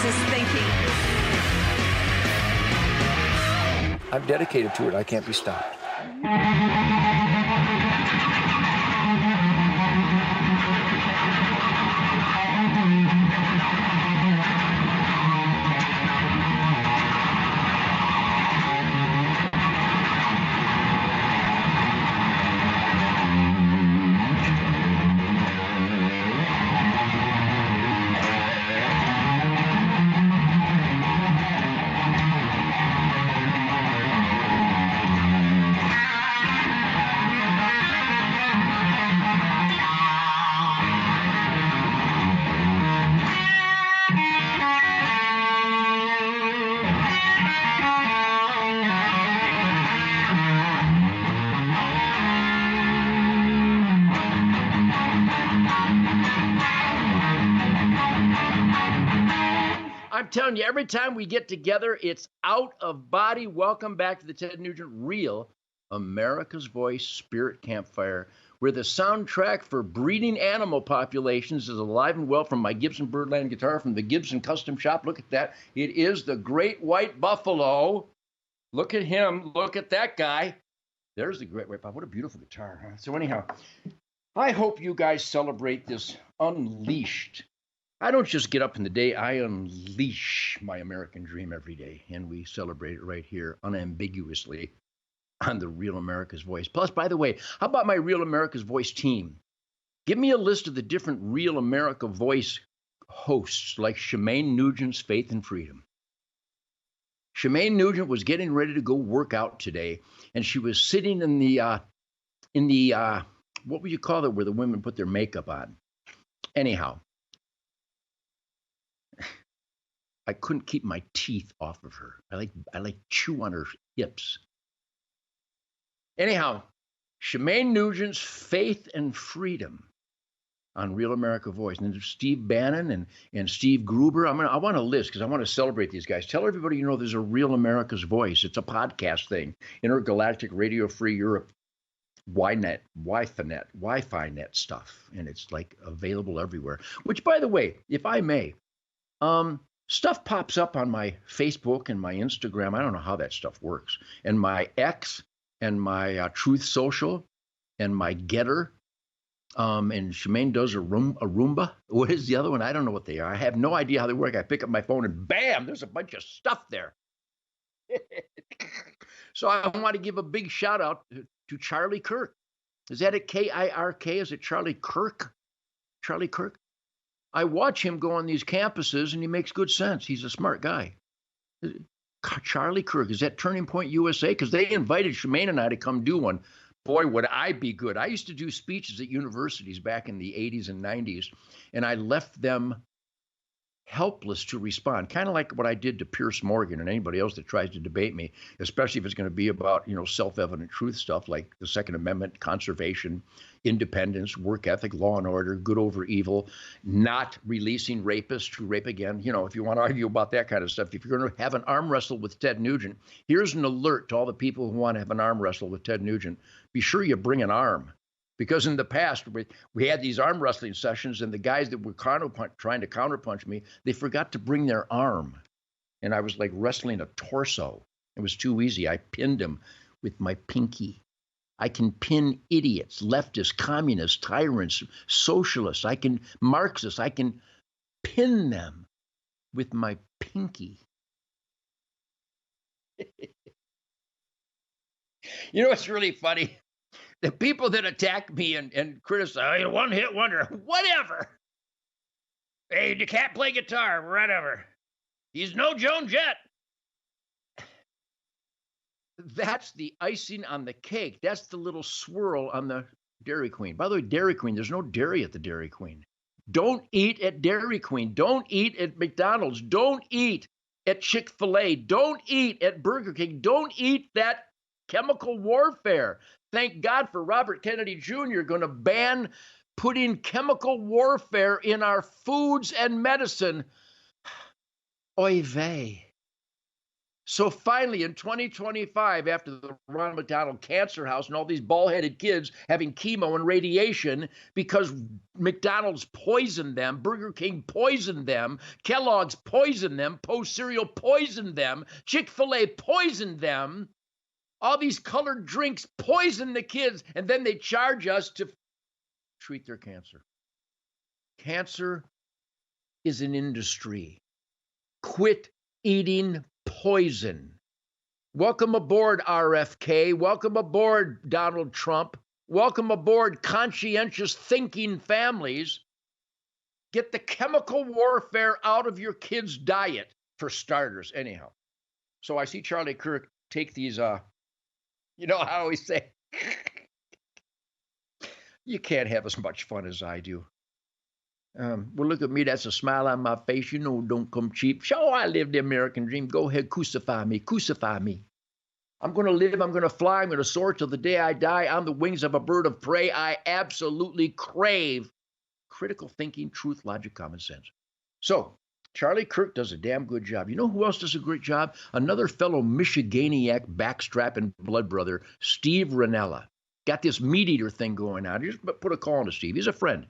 is thinking. I'm dedicated to it. I can't be stopped. I'm telling you, every time we get together, it's out of body. Welcome back to the Ted Nugent Real America's Voice Spirit Campfire, where the soundtrack for breeding animal populations is alive and well from my Gibson Birdland guitar from the Gibson Custom Shop. Look at that. It is the Great White Buffalo. Look at him. Look at that guy. There's the Great White Buffalo. What a beautiful guitar. Huh? So anyhow, I hope you guys celebrate this Unleashed. I don't just get up in the day, I unleash my American dream every day, and we celebrate it right here unambiguously on the Real America's Voice. Plus, by the way, how about my Real America's Voice team? Give me a list of the different Real America Voice hosts, like Shemaine Nugent's Faith and Freedom. Shemaine Nugent was getting ready to go work out today, and she was sitting in the what would you call it, where the women put their makeup on? Anyhow, I couldn't keep my teeth off of her. I like chew on her hips. Anyhow, Shemaine Nugent's Faith and Freedom on Real America Voice. And then Steve Bannon and Steve Gruber. I want a list because I want to celebrate these guys. Tell everybody you know there's a Real America's Voice. It's a podcast thing. Intergalactic Radio Free Europe, YNet, Wi-Fi net stuff. And it's like available everywhere. Which, by the way, if I may, stuff pops up on my Facebook and my Instagram. I don't know how that stuff works. And my X and my Truth Social and my Getter. And Shemaine does a Roomba. What is the other one? I don't know what they are. I have no idea how they work. I pick up my phone and bam, there's a bunch of stuff there. So I want to give a big shout out to Charlie Kirk. Is that a K-I-R-K? Is it Charlie Kirk? Charlie Kirk? I watch him go on these campuses, and he makes good sense. He's a smart guy. Charlie Kirk, is that Turning Point USA? Because they invited Shemaine and I to come do one. Boy, would I be good. I used to do speeches at universities back in the 80s and 90s, and I left them helpless to respond, kind of like what I did to Pierce Morgan and anybody else that tries to debate me, especially if it's going to be about, self-evident truth stuff like the Second Amendment, conservation, independence, work ethic, law and order, good over evil, not releasing rapists to rape again. If you want to argue about that kind of stuff, if you're going to have an arm wrestle with Ted Nugent, here's an alert to all the people who want to have an arm wrestle with Ted Nugent. Be sure you bring an arm. Because in the past, we had these arm wrestling sessions, and the guys that were trying to counterpunch me, they forgot to bring their arm. And I was like wrestling a torso. It was too easy. I pinned him with my pinky. I can pin idiots, leftists, communists, tyrants, socialists. Marxists. I can pin them with my pinky. It's really funny. The people that attack me and criticize, one-hit wonder, whatever. Hey, you can't play guitar, whatever. He's no Joan Jett. That's the icing on the cake. That's the little swirl on the Dairy Queen. By the way, Dairy Queen, there's no dairy at the Dairy Queen. Don't eat at Dairy Queen. Don't eat at McDonald's. Don't eat at Chick-fil-A. Don't eat at Burger King. Don't eat that chemical warfare. Thank God for Robert Kennedy Jr. going to ban putting chemical warfare in our foods and medicine. Oy vey. So finally, in 2025, after the Ronald McDonald Cancer House and all these bald-headed kids having chemo and radiation because McDonald's poisoned them, Burger King poisoned them, Kellogg's poisoned them, Post cereal poisoned them, Chick-fil-A poisoned them, all these colored drinks poison the kids, and then they charge us to treat their cancer. Cancer is an industry. Quit eating poison. Welcome aboard, RFK. Welcome aboard, Donald Trump. Welcome aboard, conscientious thinking families. Get the chemical warfare out of your kids' diet, for starters, anyhow. So I see Charlie Kirk take these, you know, I always say, you can't have as much fun as I do. Well, look at me. That's a smile on my face. You know, don't come cheap. Sure, I live the American dream. Go ahead, crucify me. Crucify me. I'm going to live. I'm going to fly. I'm going to soar till the day I die on the wings of a bird of prey. I absolutely crave critical thinking, truth, logic, common sense. So Charlie Kirk does a damn good job. You know who else does a great job? Another fellow Michiganiac backstrapping blood brother, Steve Ranella. Got this meat eater thing going on. Just put a call on to Steve. He's a friend.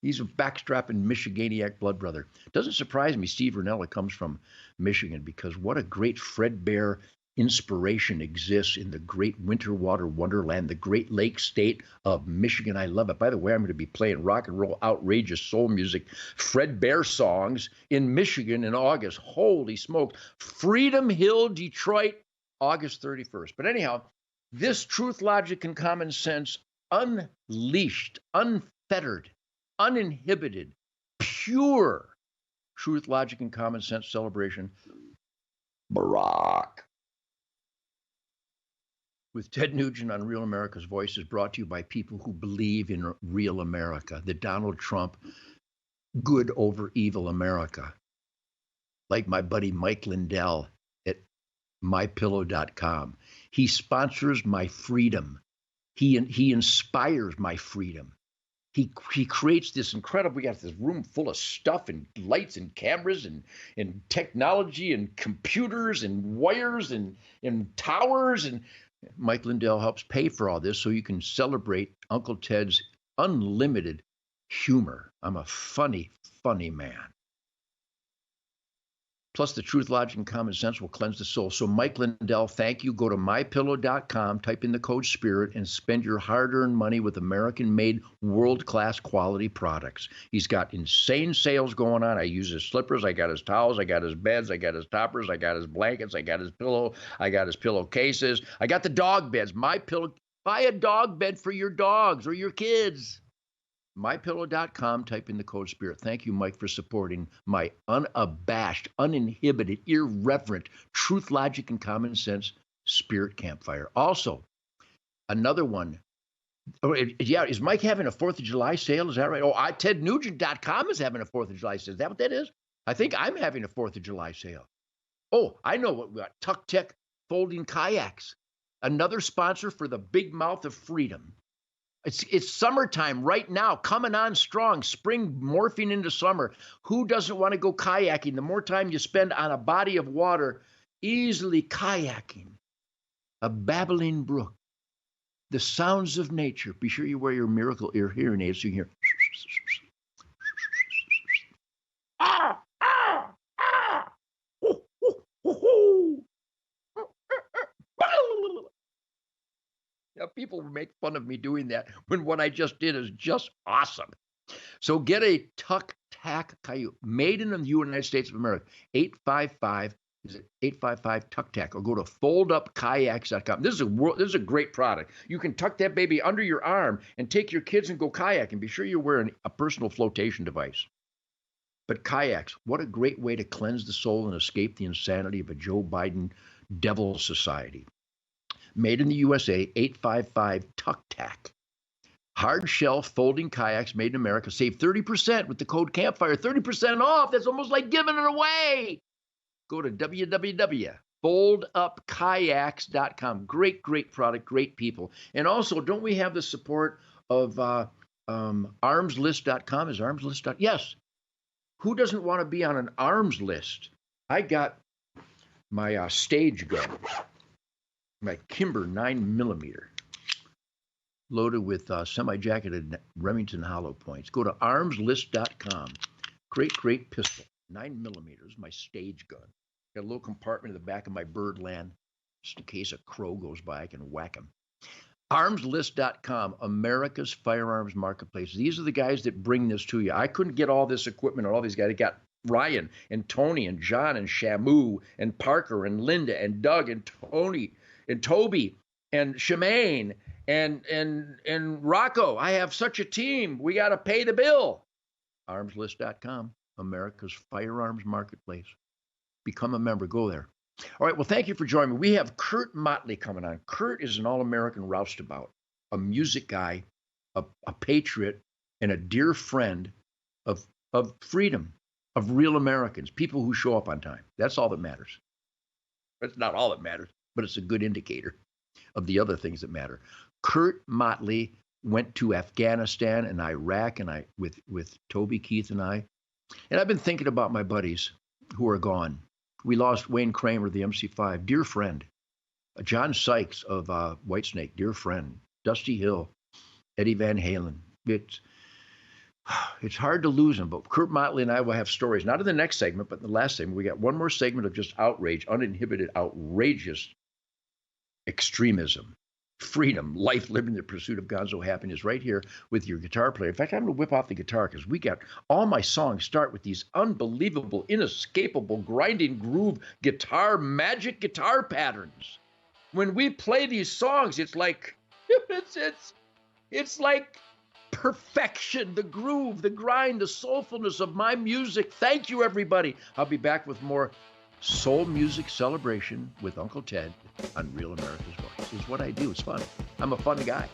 He's a backstrapping Michiganiac blood brother. Doesn't surprise me Steve Ranella comes from Michigan, because what a great Fred Bear inspiration exists in the great winter water wonderland, the Great Lakes state of Michigan. I love it. By the way, I'm going to be playing rock and roll, outrageous soul music, Fred Bear songs in Michigan in August. Holy smokes. Freedom Hill, Detroit, August 31st. But anyhow, this truth, logic, and common sense, unleashed, unfettered, uninhibited, pure truth, logic, and common sense celebration, Barack, with Ted Nugent on Real America's Voice, is brought to you by people who believe in real America, the Donald Trump good over evil America, like my buddy Mike Lindell at mypillow.com. He sponsors my freedom. He inspires my freedom. He creates this incredible, we got this room full of stuff and lights and cameras and technology and computers and wires and towers. And Mike Lindell helps pay for all this so you can celebrate Uncle Ted's unlimited humor. I'm a funny, funny man. Plus, the truth, logic, and common sense will cleanse the soul. So, Mike Lindell, thank you. Go to mypillow.com, type in the code SPIRIT, and spend your hard-earned money with American-made, world-class quality products. He's got insane sales going on. I use his slippers. I got his towels. I got his beds. I got his toppers. I got his blankets. I got his pillow. I got his pillowcases. I got the dog beds. Buy a dog bed for your dogs or your kids. mypillow.com, type in the code SPIRIT. Thank you, Mike, for supporting my unabashed, uninhibited, irreverent, truth, logic, and common sense Spirit Campfire. Also, another one. Oh, yeah, is Mike having a 4th of July sale? Is that right? Oh, TedNugent.com is having a 4th of July sale. Is that what that is? I think I'm having a 4th of July sale. Oh, I know what we got. Tucktec folding kayaks. Another sponsor for the big mouth of freedom. It's summertime right now, coming on strong, spring morphing into summer. Who doesn't want to go kayaking? The more time you spend on a body of water, easily kayaking, a babbling brook, the sounds of nature. Be sure you wear your miracle ear hearing aids so you can hear. Ah, ah, ah. Ooh, ooh, ooh, ooh. Now, people make fun of me doing that when what I just did is just awesome. So get a Tucktec kayak made in the United States of America. 855 Tucktec, or go to foldupkayaks.com. This is a great product. You can tuck that baby under your arm and take your kids and go kayaking. Be sure you're wearing a personal flotation device. But kayaks, what a great way to cleanse the soul and escape the insanity of a Joe Biden devil society. Made in the USA, 855 Tucktec. Hard shell folding kayaks made in America. Save 30% with the code Campfire. 30% off. That's almost like giving it away. Go to www.foldupkayaks.com. Great, great product, great people. And also, don't we have the support of armslist.com? Is armslist.com? Yes. Who doesn't want to be on an arms list? I got my stage gun, my Kimber 9mm, loaded with semi-jacketed Remington hollow points. Go to armslist.com. Great pistol. 9mm, my stage gun. Got a little compartment in the back of my Birdland, just in case a crow goes by, I can whack him. Armslist.com, America's firearms marketplace. These are the guys that bring this to you. I couldn't get all this equipment and all these guys. I got Ryan and Tony and John and Shamu and Parker and Linda and Doug and Tony and Toby and Shemaine and Rocco. I have such a team. We got to pay the bill. Armslist.com, America's firearms marketplace. Become a member. Go there. All right. Well, thank you for joining me. We have Kurt Motley coming on. Kurt is an all-American roustabout, a music guy, a patriot, and a dear friend of freedom, of real Americans, people who show up on time. That's all that matters. It's not all that matters, but it's a good indicator of the other things that matter. Kurt Motley went to Afghanistan and Iraq, and with Toby, Keith, and I. And I've been thinking about my buddies who are gone. We lost Wayne Kramer, the MC5, dear friend. John Sykes of Whitesnake, dear friend. Dusty Hill, Eddie Van Halen. It's hard to lose him, but Kurt Motley and I will have stories, not in the next segment, but in the last segment. We got one more segment of just outrage, uninhibited, outrageous extremism, freedom, life, living the pursuit of Gonzo happiness right here with your guitar player. In fact, I'm going to whip out the guitar because we got all my songs start with these unbelievable, inescapable, grinding groove guitar, magic guitar patterns. When we play these songs, it's like, it's like perfection, the groove, the grind, the soulfulness of my music. Thank you, everybody. I'll be back with more soul music celebration with Uncle Ted on Real America's Voice. This is what I do. It's fun. I'm a fun guy.